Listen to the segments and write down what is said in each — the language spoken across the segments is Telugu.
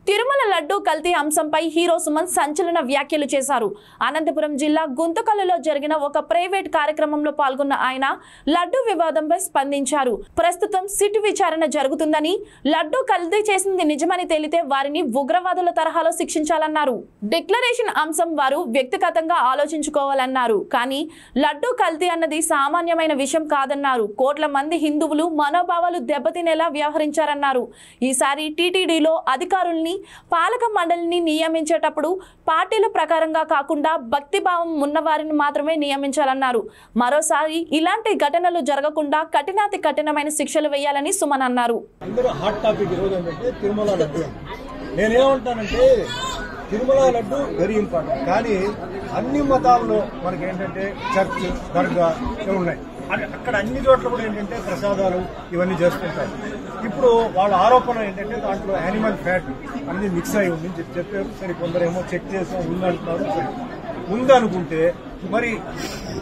తిరుమల లడ్డు కల్తీ అంశంపై హీరో సుమన్ సంచలన వ్యాఖ్యలు చేశారు. అనంతపురం జిల్లా గుంతకల్లులో జరిగిన ఒక ప్రైవేట్ కార్యక్రమంలో పాల్గొన్న ఆయన లడ్డు వివాదంపై స్పందించారు. ప్రస్తుతం సిట్ విచారణ జరుగుతుందని, లడ్డు కల్తీ చేసింది నిజమని తేలితే వారిని ఉగ్రవాదుల తరహాలో శిక్షించాలన్నారు. డిక్లరేషన్ అంశం వారు వ్యక్తిగతంగా ఆలోచించుకోవాలన్నారు. కానీ లడ్డు కల్తీ అన్నది సామాన్యమైన విషయం కాదన్నారు. కోట్ల మంది హిందువులు మనోభావాలు దెబ్బతినేలా వ్యవహరించారన్నారు. ఈసారి టీటీడీలో అధికారుల్ని, పాలక మండలిని నియమించేటప్పుడు పార్టీల ప్రకారంగా కాకుండా భక్తిభావం ఉన్నవారిని మాత్రమే నియమించాలన్నారు. మరోసారి ఇలాంటి ఘటనలు జరగకుండా కఠినాతి కఠినమైన శిక్షలు వేయాలని సుమన్ అన్నారు. Tirumala laddu very important. కానీ అన్ని మతాల్లో మనకి ఏంటంటే చర్చ్, దర్గా ఉన్నాయి. అక్కడ అన్ని చోట్ల కూడా ఏంటంటే ప్రసాదాలు ఇవన్నీ చేస్తుంటారు. ఇప్పుడు వాళ్ళ ఆరోపణ ఏంటంటే దాంట్లో యానిమల్ ఫ్యాట్ అన్ని మిక్స్ అయి ఉంది చెప్పారు. సరే, కొందరేమో చెక్ చేసాం ఉందంటున్నారు. ఉందనుకుంటే మరి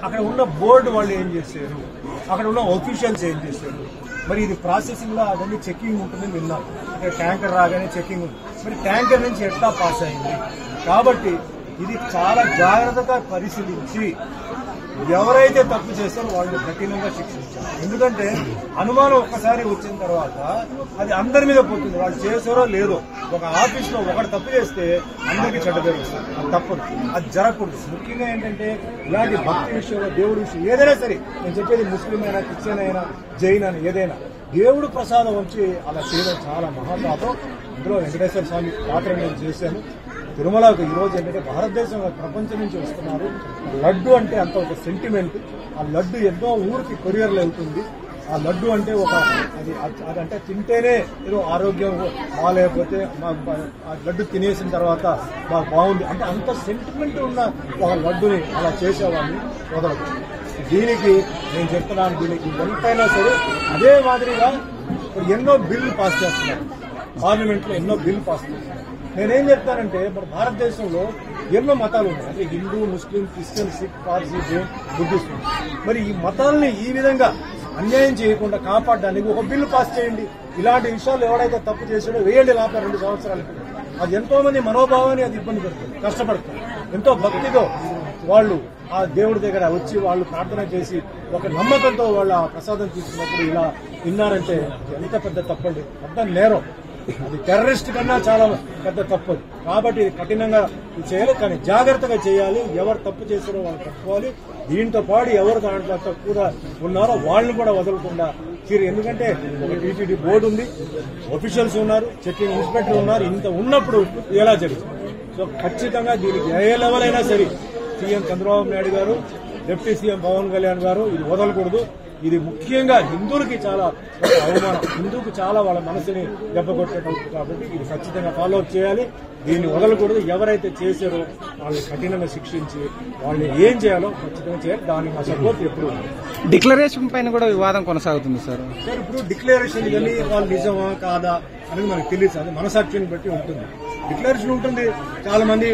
అక్కడ ఉన్న బోర్డు వాళ్ళు ఏం చేశారు, అక్కడ ఉన్న ఒఫీషియల్స్ ఏం చేశారు? మరి ఇది ప్రాసెసింగ్ లో అవన్నీ చెకింగ్ ఉంటుందని విన్నాం. ట్యాంకర్ రాగానే చెకింగ్ ఉంది. మరి ట్యాంకర్ నుంచి ఎట్లా పాస్ అయింది? కాబట్టి ఇది చాలా జాగ్రత్తగా పరిశీలించి ఎవరైతే తప్పు చేస్తారో వాళ్ళు కఠినంగా శిక్షించారు. ఎందుకంటే అనుమానం ఒక్కసారి వచ్చిన తర్వాత అది అందరి మీద పోతుంది. వాళ్ళు చేసారో లేదో. ఒక ఆఫీస్ లో ఒకటి తప్పు చేస్తే అందరికీ చెడ్డ పేరు వస్తుంది. అది తప్పదు, అది జరగకూడదు. ముఖ్యంగా ఏంటంటే ఇలాంటి భక్తి విషయంలో, దేవుడి విషయం ఏదైనా సరే, నేను చెప్పేది ముస్లిం అయినా, క్రిస్టియన్ అయినా, జైన్ అయినా, ఏదైనా దేవుడు ప్రసాదం వచ్చి అలా చేయడం చాలా మహాపాపం. ఇందులో వెంకటేశ్వర స్వామి పాత్ర నేను చేశాను. తిరుమలకు ఈరోజు ఏంటంటే భారతదేశంలో ప్రపంచం నుంచి వస్తున్నారు. లడ్డు అంటే అంత ఒక సెంటిమెంట్. ఆ లడ్డు ఎన్నో ఊరికి కొరియర్లు వెళ్తుంది. ఆ లడ్డు అంటే ఒక అదంటే తింటేనే ఏదో ఆరోగ్యం బాగాలేకపోతే ఆ లడ్డు తినేసిన తర్వాత మాకు బాగుంది అంటే అంత సెంటిమెంట్ ఉన్న ఒక లడ్డుని అలా చేసేవాడిని వదలదు. దీనికి నేను చెప్తున్నాను, దీనికి ఎంతైనా సరే అదే మాదిరిగా ఎన్నో బిల్లు పాస్ చేస్తున్నారు. పార్లమెంట్ లో ఎన్నో బిల్లు పాస్ చేస్తున్నారు. నేనేం చెప్తానంటే మన భారతదేశంలో ఎన్నో మతాలు ఉన్నాయి. అంటే Hindu, Muslim, Christian, Sikh, Parsi, Jain, Buddhist. మరి ఈ మతాలని ఈ విధంగా అన్యాయం చేయకుండా కాపాడడానికి ఒక బిల్లు పాస్ చేయండి. ఇలాంటి విషయాలు ఎవడైతే తప్పు చేసాడో వేయండి లోపల 2 సంవత్సరాలకి. అది ఎంతో మంది మనోభావాన్ని అది ఇబ్బంది పెడుతుంది, కష్టపడుతుంది. ఎంతో భక్తితో వాళ్ళు ఆ దేవుడి దగ్గర వచ్చి వాళ్ళు ప్రార్థన చేసి ఒక నమ్మకంతో వాళ్ళ ప్రసాదం తీసుకున్నప్పుడు ఇలా విన్నారంటే ఎంత పెద్ద తప్పండి, పెద్ద నేరం. అది టెర్రరిస్ట్ కన్నా చాలా పెద్ద తప్పదు. కాబట్టి ఇది కఠినంగా చేయాలి, కానీ జాగ్రత్తగా చేయాలి. ఎవరు తప్పు చేశారో వాళ్ళు తప్పుకోవాలి. దీంతో పాటు ఎవరు దాంట్లో తక్కువ ఉన్నారో వాళ్ళని కూడా వదలకుండా తీరు. ఎందుకంటే ఒక టీటీడీ బోర్డు ఉంది, ఒఫీషియల్స్ ఉన్నారు, చెకింగ్ ఇన్స్పెక్టర్ ఉన్నారు. ఇంత ఉన్నప్పుడు ఎలా జరుగుతుంది? సో ఖచ్చితంగా దీనికి ఏ లెవెల్ అయినా సరే సీఎం చంద్రబాబు నాయుడు గారు, డిప్యూటీ సీఎం పవన్ కళ్యాణ్ గారు ఇది వదలకూడదు. ఇది ముఖ్యంగా హిందువులకి చాలా అవమానం, హిందువుకి చాలా వాళ్ళ మనసుని దెబ్బకొట్టేటప్పుడు. కాబట్టి ఇది ఖచ్చితంగా ఫాలో అప్ చేయాలి. దీన్ని వదలకూడదు. ఎవరైతే చేశారో వాళ్ళని కఠినంగా శిక్షించి వాళ్ళని ఏం చేయాలో ఖచ్చితంగా చేయాలి. దానికి మా సపోర్ట్ ఎప్పుడు. డిక్లరేషన్ పైన కూడా వివాదం కొనసాగుతుంది సార్. ఇప్పుడు డిక్లరేషన్ ఇవన్నీ వాళ్ళు నిజమా కాదా అనేది మనకు తెలియదు. అది మనసాక్షిని బట్టి ఉంటుంది. డిక్లరేషన్ ఉంటుంది. చాలా మంది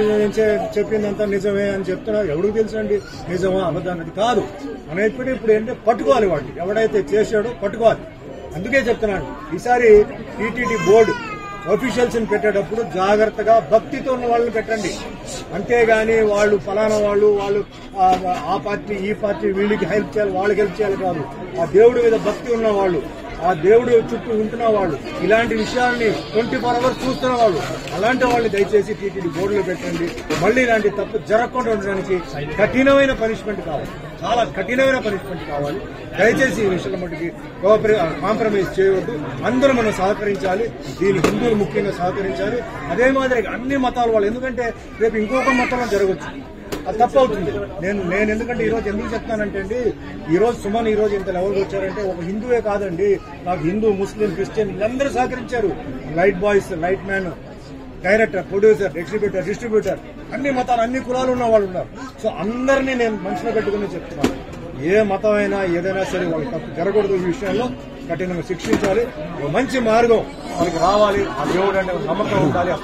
చెప్పిందంతా నిజమే అని చెప్తున్నారు. ఎవరికి తెలుసు అండి నిజమా అబద్ధం అన్నది కాదు. మనం ఇప్పుడు ఏంటంటే పట్టుకోవాలి. వాటిని ఎవడైతే చేశాడో పట్టుకోవాలి. అందుకే చెప్తున్నాను, ఈసారి టీటీడీ బోర్డు ఆఫీషియల్స్ ని పెట్టేటప్పుడు జాగ్రత్తగా భక్తితో ఉన్న వాళ్ళని పెట్టండి. అంతేగాని వాళ్ళు ఫలానా వాళ్ళు ఆ పార్టీ ఈ పార్టీ వీళ్ళకి హెల్ప్ చేయాలి, వాళ్ళకి హెల్ప్ చేయాలి కాదు. ఆ దేవుడి మీద భక్తి ఉన్న వాళ్ళు, ఆ దేవుడి చుట్టూ ఉంటున్న వాళ్ళు, ఇలాంటి విషయాల్ని 24 అవర్స్ చూస్తున్న వాళ్ళు, అలాంటి వాళ్ళని దయచేసి టీటీడీ బోర్డులో పెట్టండి. మళ్ళీ ఇలాంటి తప్పు జరగకుండా ఉండడానికి కఠినమైన పనిష్మెంట్ కావాలి, చాలా కఠినమైన పనిష్మెంట్ కావాలి. దయచేసి ఈ విషయంలో మటుకి కాంప్రమైజ్ చేయవద్దు. అందరూ మనం సహకరించాలి. దీని హిందువులు ముఖ్యంగా సహకరించాలి. అదే మాదిరిగా అన్ని మతాల వాళ్ళు, ఎందుకంటే రేపు ఇంకొక మతంలో జరగవచ్చు, అది తప్పు అవుతుంది. నేను ఎందుకంటే ఈరోజు ఎందుకు చెప్తానంటే అండి, ఈరోజు సుమన్ ఈరోజు ఇంత లెవెల్కి వచ్చారంటే ఒక హిందువే కాదండి, నాకు హిందూ, ముస్లిం, క్రిస్టియన్ వీళ్ళందరూ సహకరించారు. Light boys, light man, director, producer, distributor అన్ని మతాలు, అన్ని కులాలు ఉన్న వాళ్ళు ఉన్నారు. సో అందరినీ నేను మనసులో పెట్టుకుని చెప్తున్నాను, ఏ మతం అయినా ఏదైనా సరే వాళ్ళకి తప్పు జరగకూడదు. ఈ విషయంలో కఠినంగా శిక్షించాలి. మంచి మార్గం వాళ్ళకి రావాలి. ఆ దేవుడు అంటే నమ్మకం ఉండాలి.